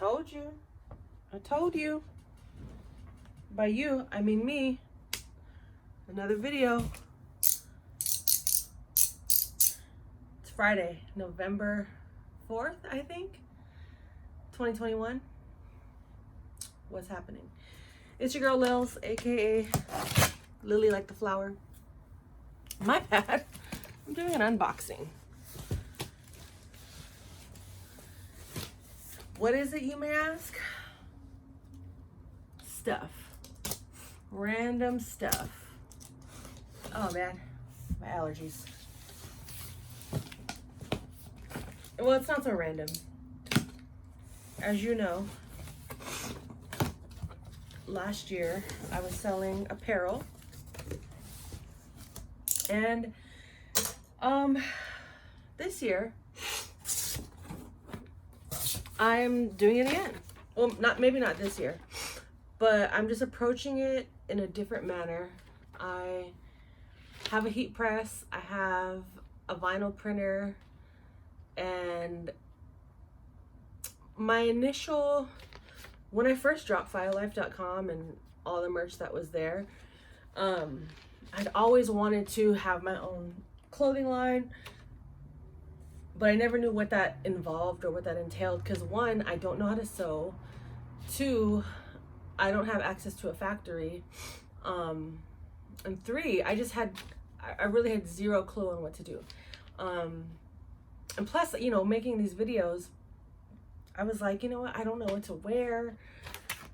told you. I told you. By you, I mean me. Another video. It's Friday, November 4th, I think. 2021. What's happening? It's your girl Lilz, aka Lily like the flower. My bad. I'm doing an unboxing. What is it, you may ask? Stuff. Random stuff. Oh man, my allergies. Well, it's not so random. As you know, last year I was selling apparel, and this year I'm doing it again. Well, maybe not this year, but I'm just approaching it in a different manner. I have a heat press, I have a vinyl printer, and my initial, when I first dropped FiyahLife.com and all the merch that was there, I'd always wanted to have my own clothing line, but I never knew what that involved or what that entailed, because one, I don't know how to sew. Two, I don't have access to a factory. And three, I really had zero clue on what to do. And plus, you know, making these videos, I was like, you know what, I don't know what to wear.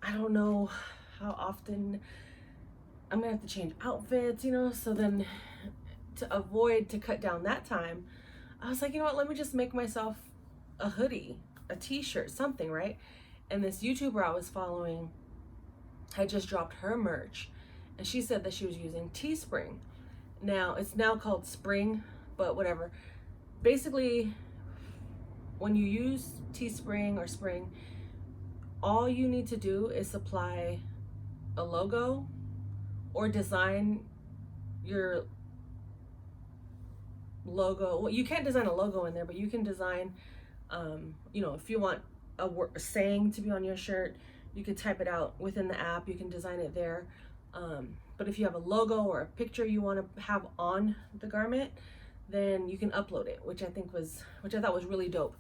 I don't know how often I'm gonna have to change outfits, you know. So then to cut down that time, I was like, you know what, let me just make myself a hoodie, a t-shirt, something, right? And this YouTuber I was following had just dropped her merch, and she said that she was using Teespring. Now, it's now called Spring, but whatever. Basically, when you use Teespring or Spring, all you need to do is supply a logo or design your logo. Well, you can't design a logo in there, but you can design, you know, if you want a saying to be on your shirt, you can type it out within the app. You can design it there. But if you have a logo or a picture you want to have on the garment, then you can upload it, which I thought was really dope.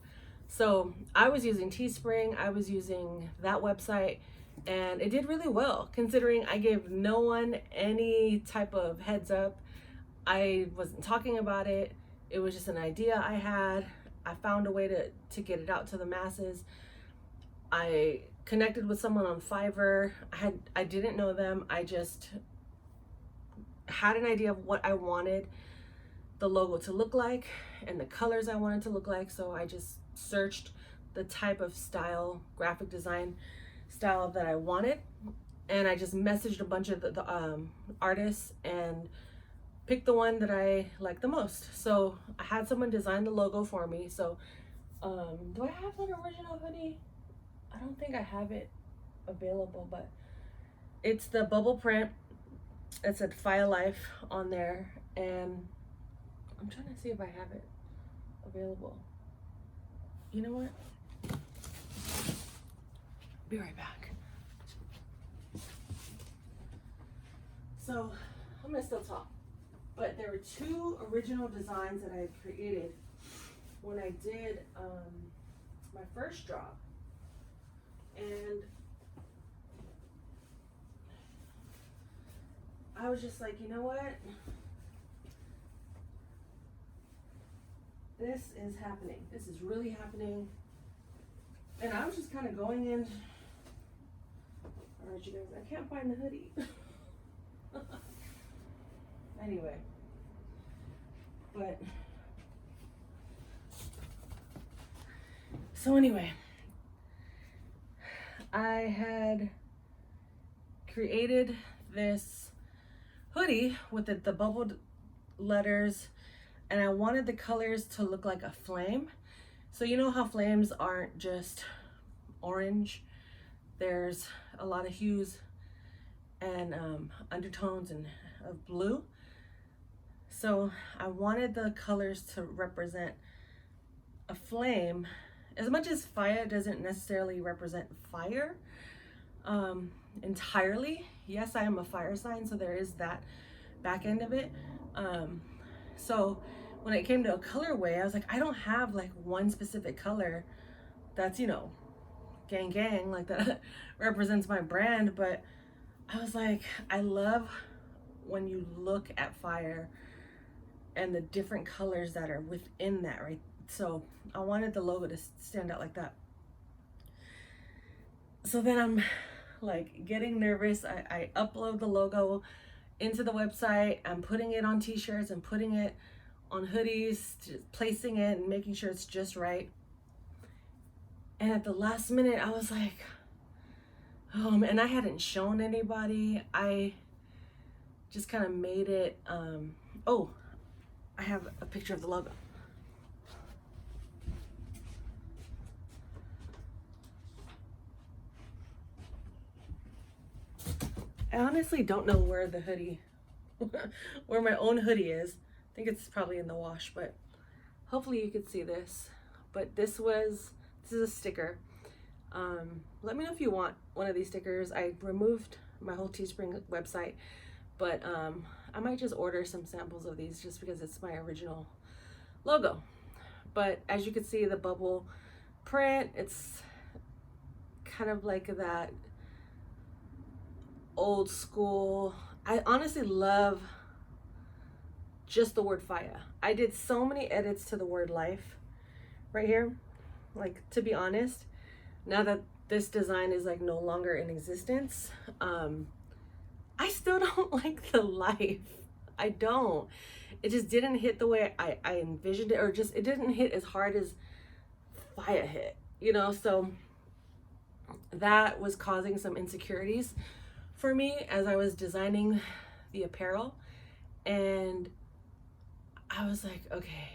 So I was using Teespring, I was using that website, and it did really well, considering I gave no one any type of heads up. I wasn't talking about it. It was just an idea I had. I found a way to get it out to the masses. I connected with someone on Fiverr. I didn't know them. I just had an idea of what I wanted the logo to look like and the colors I wanted to look like. So I just searched the type of style, graphic design style that I wanted, and I just messaged a bunch of the artists and picked the one that I liked the most. So I had someone design the logo for me. So do I have an original hoodie? I don't think I have it available, but it's the bubble print. It said Fiyah Life on there, and I'm trying to see if I have it available. You know what? Be right back. So I'm gonna still talk, but there were two original designs that I had created when I did my first drop, and I was just like, you know what? This is happening. This is really happening. And I was just kind of going in. All right, you guys, I can't find the hoodie. Anyway, so anyway, I had created this hoodie with the bubbled letters, and I wanted the colors to look like a flame. So you know how flames aren't just orange, there's a lot of hues and undertones and of blue. So I wanted the colors to represent a flame as much as Fiyah doesn't necessarily represent fire entirely, yes, I am a fire sign, so there is that back end of it. So when it came to a colorway, I was like, I don't have like one specific color that's, you know, gang gang, like that represents my brand. But I was like, I love when you look at fire and the different colors that are within that, right? So I wanted the logo to stand out like that. So then I'm like getting nervous. I upload the logo into the website. I'm putting it on t-shirts and putting it on hoodies, placing it and making sure it's just right. And at the last minute, I was like, and I hadn't shown anybody. I just kind of made it. Oh, I have a picture of the logo. I honestly don't know where the hoodie, where my own hoodie is. I think it's probably in the wash, but hopefully you could see this. But this is a sticker. Let me know if you want one of these stickers. I removed my whole Teespring website, but I might just order some samples of these just because it's my original logo. But as you can see, the bubble print, it's kind of like that old school. I honestly love just the word Fiyah. I did so many edits to the word life right here. Like, to be honest, now that this design is like no longer in existence, I still don't like the life. I don't. It just didn't hit the way I envisioned it, or just it didn't hit as hard as Fiyah hit, you know? So that was causing some insecurities for me as I was designing the apparel. And I was like, okay,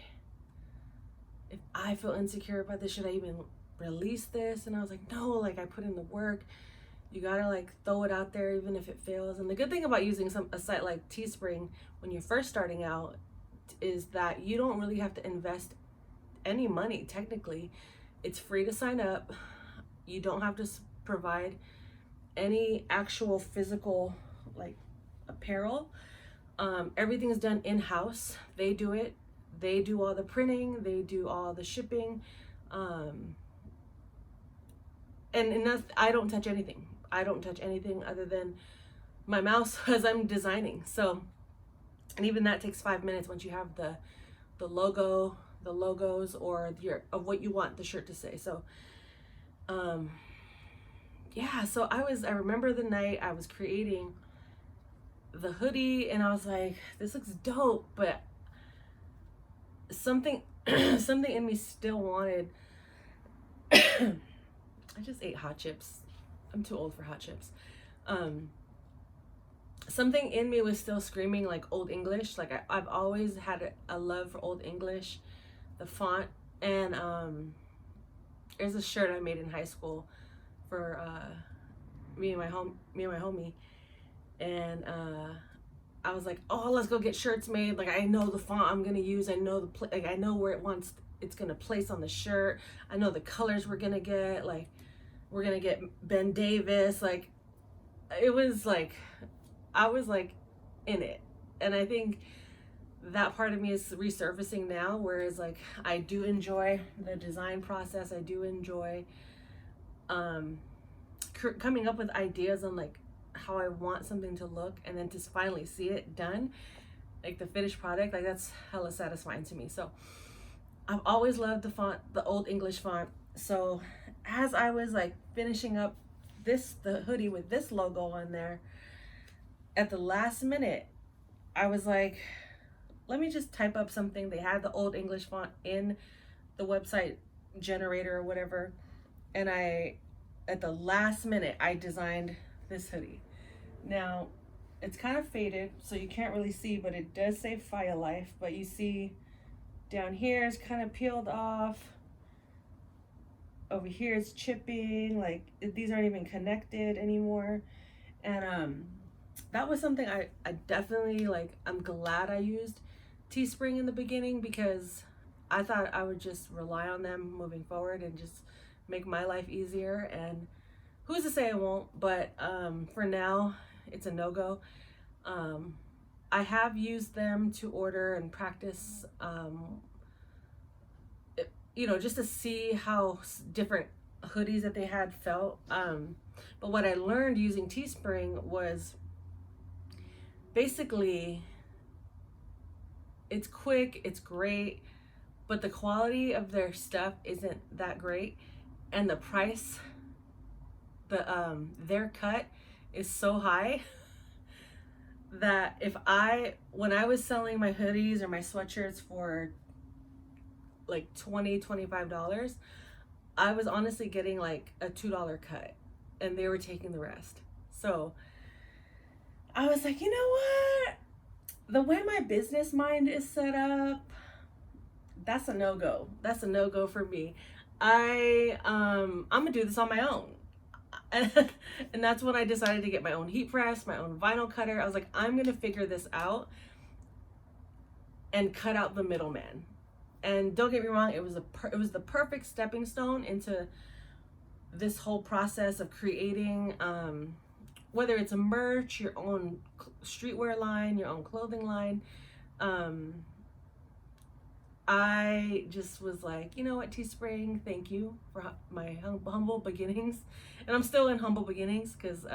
if I feel insecure about this, should I even release this? And I was like, no, like I put in the work. You gotta like throw it out there even if it fails. And the good thing about using a site like Teespring when you're first starting out is that you don't really have to invest any money. Technically, it's free to sign up. You don't have to provide any actual physical like apparel. Everything is done in-house. They do it. They do all the printing. They do all the shipping. And I don't touch anything. I don't touch anything other than my mouse as I'm designing. So, and even that takes 5 minutes once you have the logo, the logos, or of what you want the shirt to say. So, yeah. So I remember the night I was creating the hoodie, and I was like, this looks dope, but something in me still wanted. I just ate hot chips. I'm too old for hot chips. Something in me was still screaming like Old English. Like I've always had a love for Old English, the font. And there's a shirt I made in high school for me and my homie. And I was like, oh, let's go get shirts made. Like, I know the font I'm gonna use. I know I know where it's gonna place on the shirt. I know the colors we're gonna get. Like, we're gonna get Ben Davis. Like, it was like, I was like in it. And I think that part of me is resurfacing now, whereas like I do enjoy the design process. I do enjoy coming up with ideas on like how I want something to look, and then to finally see it done, like the finished product, like that's hella satisfying to me. So I've always loved the font, the Old English font. So as I was like finishing up the hoodie with this logo on there, at the last minute, I was like, let me just type up something. They had the Old English font in the website generator or whatever. And at the last minute, I designed this hoodie. Now, it's kind of faded, so you can't really see, but it does say Fiyah Life. But you see down here it's kind of peeled off. Over here it's chipping, like these aren't even connected anymore. And that was something I definitely like. I'm glad I used Teespring in the beginning, because I thought I would just rely on them moving forward and just make my life easier. And who's to say I won't? But for now, it's a no-go. I have used them to order and practice, just to see how different hoodies that they had felt. But what I learned using Teespring was basically it's quick, it's great, but the quality of their stuff isn't that great, and the price, their cut is so high that when I was selling my hoodies or my sweatshirts for like $20-$25, I was honestly getting like a $2 cut, and they were taking the rest. So I was like, you know what? The way my business mind is set up, that's a no-go. That's a no-go for me. I'm gonna do this on my own. And that's when I decided to get my own heat press, my own vinyl cutter. I was like, I'm gonna figure this out and cut out the middleman. And don't get me wrong, it was the perfect stepping stone into this whole process of creating, whether it's a merch, your own streetwear line, your own clothing line. I just was like, you know what, Teespring, thank you for my humble beginnings. And I'm still in humble beginnings, because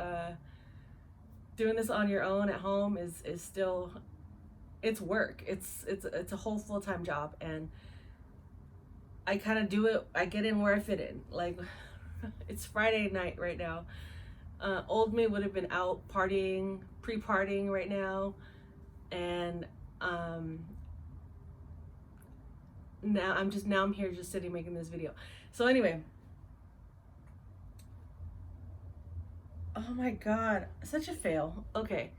doing this on your own at home is still, it's work. It's a whole full-time job, and I kind of do it. I get in where I fit in. Like, it's Friday night right now. Old me would have been out partying, pre-partying right now, and now I'm here just sitting making this video. So anyway, oh my god, such a fail. Okay,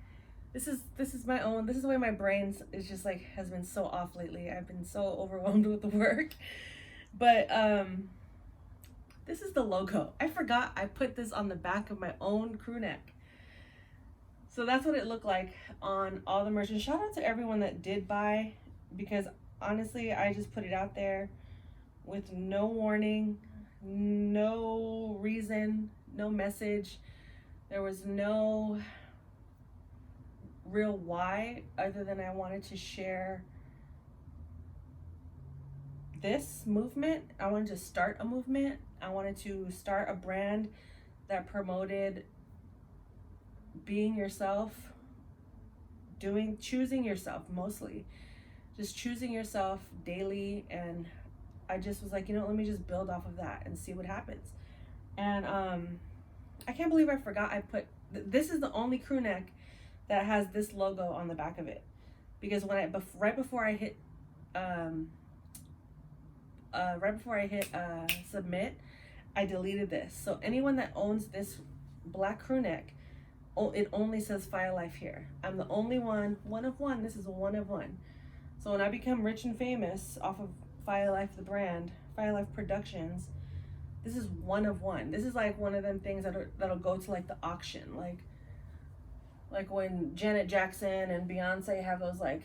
this is the way my brain is just like has been so off lately. I've been so overwhelmed with the work. But this is the logo. I forgot I put this on the back of my own crew neck. So that's what it looked like on all the merch. And shout out to everyone that did buy, because honestly, I just put it out there with no warning, no reason, no message. There was no real why, other than I wanted to share this movement. I wanted to start a movement. I wanted to start a brand that promoted being yourself, choosing yourself, mostly just choosing yourself daily. And I just was like, let me just build off of that and see what happens. And I can't believe I forgot I put this is the only crew neck that has this logo on the back of it, because when right before I hit submit, I deleted this. So anyone that owns this black crew neck, it only says Fiyah Life here. I'm the only one of one. This is a one of one. So when I become rich and famous off of Fiyah Life, the brand, Fiyah Life Productions, this is one of one. This is like one of them things that'll go to like the auction, like when Janet Jackson and Beyonce have those like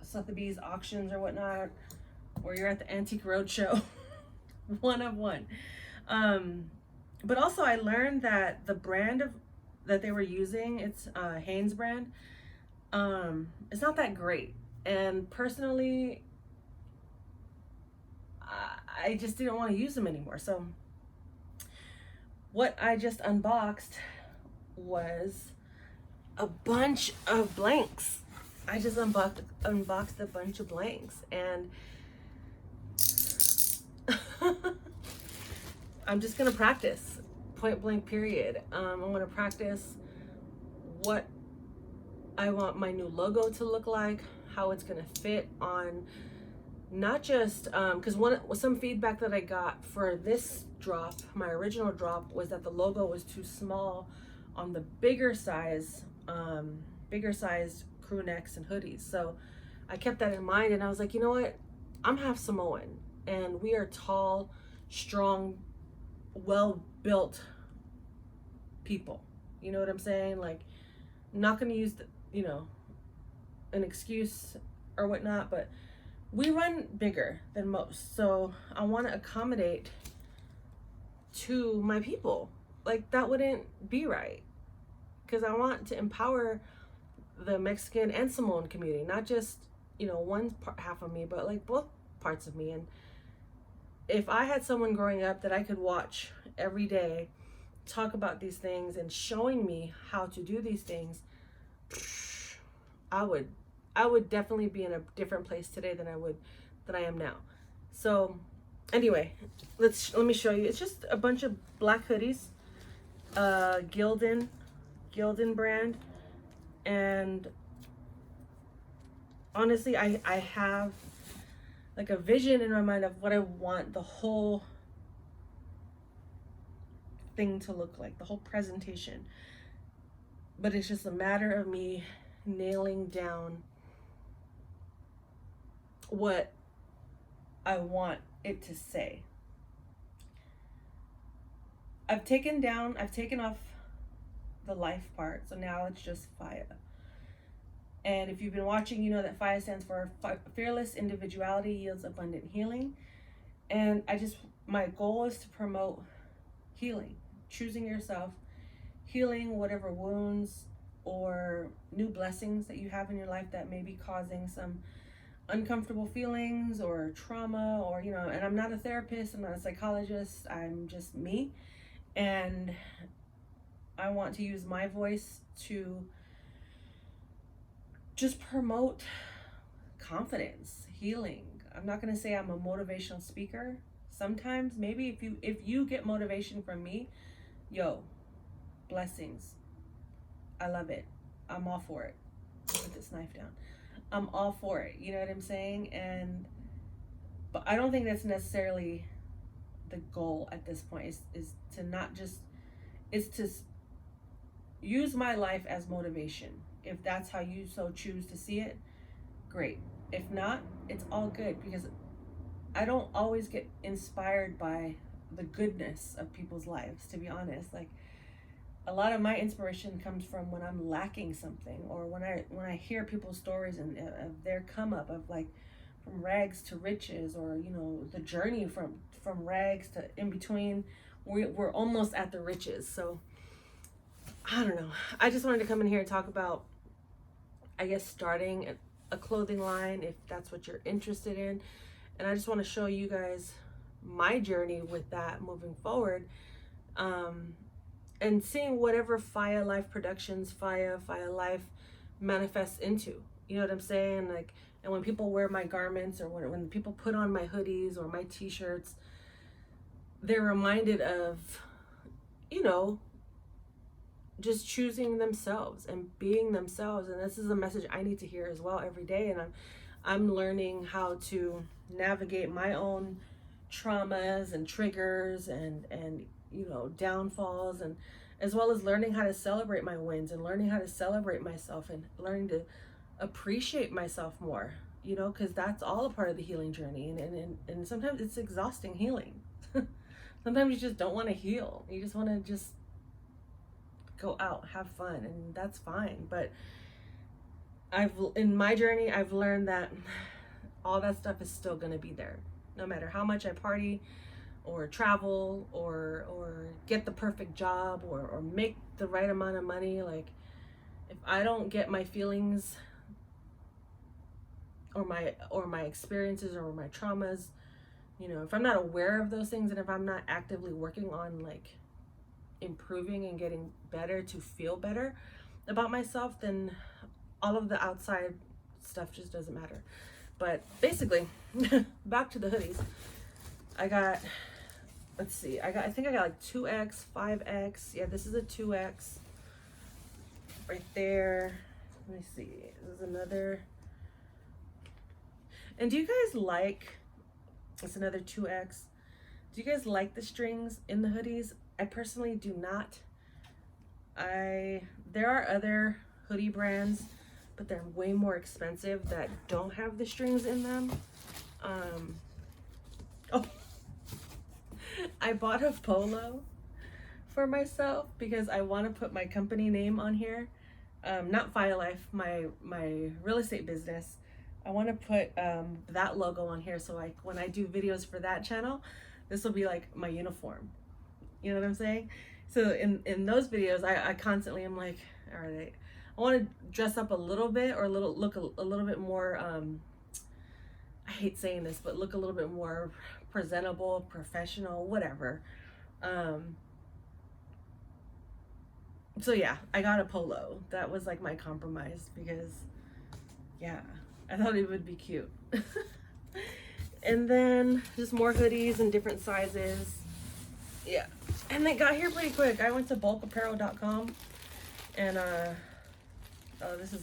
Sotheby's auctions or whatnot, or you're at the Antique Roadshow. One of one. But also I learned that the brand that they were using, it's Hanes brand, it's not that great. And personally, I just didn't want to use them anymore. So what I just unboxed was a bunch of blanks. I just unboxed a bunch of blanks, and I'm just gonna practice, point blank period. I'm gonna practice what I want my new logo to look like, how it's gonna fit on, not just because some feedback that I got for this drop, my original drop, was that the logo was too small on the bigger sized crew necks and hoodies. So I kept that in mind, and I was like, you know what, I'm half Samoan, and we are tall, strong, well-built people. You know what I'm saying? Like, I'm not gonna use an excuse or whatnot, but we run bigger than most, so I want to accommodate to my people. Like, that wouldn't be right, because I want to empower the Mexican and Samoan community, not just, you know, one half of me, but like both parts of me. And if I had someone growing up that I could watch every day talk about these things and showing me how to do these things, I would definitely be in a different place today than I am now. So anyway, let me show you. It's just a bunch of black hoodies, Gildan brand. And honestly, I have like a vision in my mind of what I want the whole thing to look like, the whole presentation. But it's just a matter of me nailing down what I want it to say. I've taken off the life part, so now it's just Fiyah. And if you've been watching, you know that Fiyah stands for fearless individuality yields abundant healing. And my goal is to promote healing, choosing yourself, healing whatever wounds or new blessings that you have in your life that may be causing some uncomfortable feelings or trauma, or, you know, and I'm not a therapist, I'm not a psychologist, I'm just me. And I want to use my voice to just promote confidence, healing. I'm not going to say I'm a motivational speaker. Sometimes maybe if you get motivation from me, yo, blessings. I love it. I'm all for it. Put this knife down. I'm all for it. You know what I'm saying? But I don't think that's necessarily the goal at this point. Is to not just, it's to use my life as motivation. If that's how you so choose to see it, great. If not, it's all good, because I don't always get inspired by the goodness of people's lives, to be honest. Like, a lot of my inspiration comes from when I'm lacking something, or when I hear people's stories and of their come up of, like, from rags to riches, or, you know, the journey from rags to in between. We're almost at the riches. So I don't know. I just wanted to come in here and talk about, I guess, starting a clothing line, if that's what you're interested in. And I just want to show you guys my journey with that moving forward, and seeing whatever Fiyah Life Productions, Fiyah Life manifests into. You know what I'm saying? Like, and when people wear my garments, or when people put on my hoodies or my t-shirts, they're reminded of, you know, just choosing themselves and being themselves. And this is a message I need to hear as well every day. And I'm learning how to navigate my own traumas and triggers and you know, downfalls, and as well as learning how to celebrate my wins, and learning how to celebrate myself, and learning to appreciate myself more, you know, because that's all a part of the healing journey. And sometimes it's exhausting healing. Sometimes you just don't want to heal. You just want to just go out, have fun, and that's fine. But in my journey, I've learned that all that stuff is still going to be there, no matter how much I party or travel or get the perfect job or make the right amount of money. Like, if I don't get my feelings or my experiences or my traumas, you know, if I'm not aware of those things, and if I'm not actively working on, like, improving and getting better to feel better about myself, then all of the outside stuff just doesn't matter. But basically, back to the hoodies. I got, let's see, I think I got like 2X, 5X. Yeah, this is a 2X right there. Let me see. This is another. And do you guys like, it's another 2X. Do you guys like the strings in the hoodies? I personally do not. There are other hoodie brands, but they're way more expensive, that don't have the strings in them. Oh, I bought a polo for myself because I want to put my company name on here. Not Fiyah Life, my real estate business. I want to put that logo on here, so like when I do videos for that channel, this will be like my uniform. You know what I'm saying? So in those videos, I constantly am like, all right, I want to dress up a little bit, or look a little bit more. I hate saying this, but look a little bit more presentable, professional, whatever. So yeah, I got a polo. That was like my compromise, because yeah, I thought it would be cute. And then just more hoodies in different sizes. Yeah, and they got here pretty quick. I went to bulkapparel.com, and oh, this is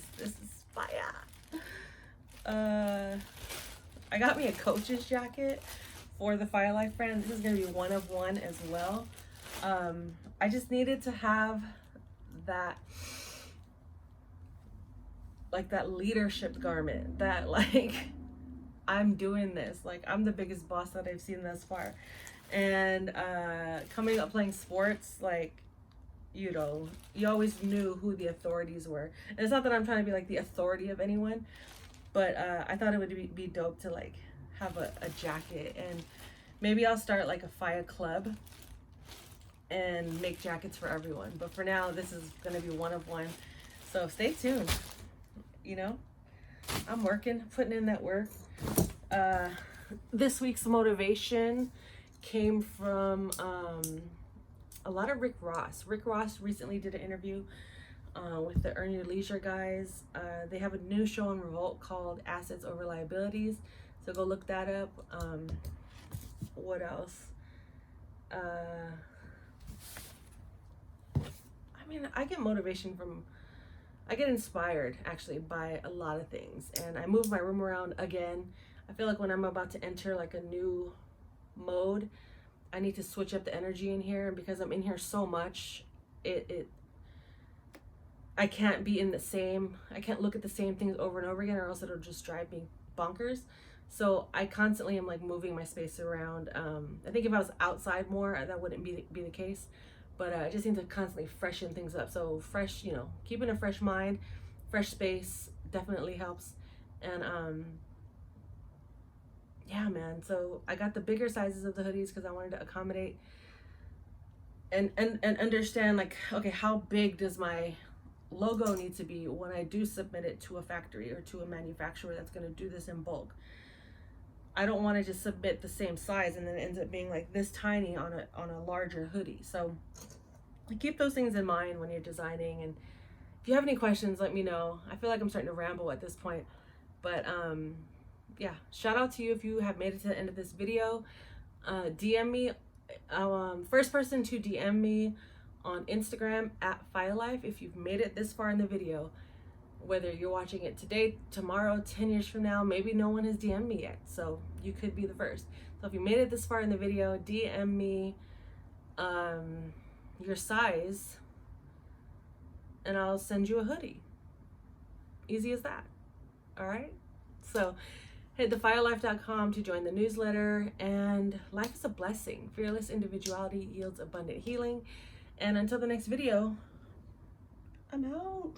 Fiyah. I got me a Coach's jacket for the Fiyah Life brand. This is gonna be one of one as well. I just needed to have that, like, that leadership garment, that like, I'm doing this, like I'm the biggest boss that I've seen thus far. And coming up playing sports, like, you know, you always knew who the authorities were. And it's not that I'm trying to be like the authority of anyone, but I thought it would be dope to like have a jacket, and maybe I'll start like a Fiyah club and make jackets for everyone. But for now, this is gonna be one of one. So stay tuned. You know, I'm working, putting in that work. This week's motivation came from a lot of Rick Ross. Rick Ross recently did an interview with the Earn Your Leisure guys. They have a new show on Revolt called Assets Over Liabilities, so go look that up. What else? I mean, I get inspired actually by a lot of things, and I move my room around again. I feel like when I'm about to enter like a new mode, I need to switch up the energy in here, and because I'm in here so much, I can't look at the same things over and over again, or else it'll just drive me bonkers. So I constantly am like moving my space around. I think if I was outside more, that wouldn't be the case, but I just need to constantly freshen things up. So fresh, you know, keeping a fresh mind, fresh space definitely helps. And yeah, man, so I got the bigger sizes of the hoodies because I wanted to accommodate and understand, like, okay, how big does my logo need to be when I do submit it to a factory or to a manufacturer that's going to do this in bulk. I don't want to just submit the same size and then it ends up being like this tiny on a larger hoodie. So keep those things in mind when you're designing. And if you have any questions, let me know. I feel like I'm starting to ramble at this point, but yeah, shout out to you if you have made it to the end of this video. DM me, first person to DM me on Instagram at Fiyah Life if you've made it this far in the video. Whether you're watching it today, tomorrow, 10 years from now, maybe no one has DM'd me yet, so you could be the first. So if you made it this far in the video, DM me your size and I'll send you a hoodie. Easy as that. All right, so hit thefiyahlife.com to join the newsletter. And life is a blessing. Fearless individuality yields abundant healing. And until the next video, I'm out.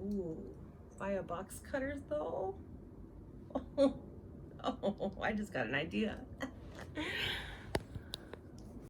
Ooh, Fiyah box cutters though. Oh, I just got an idea.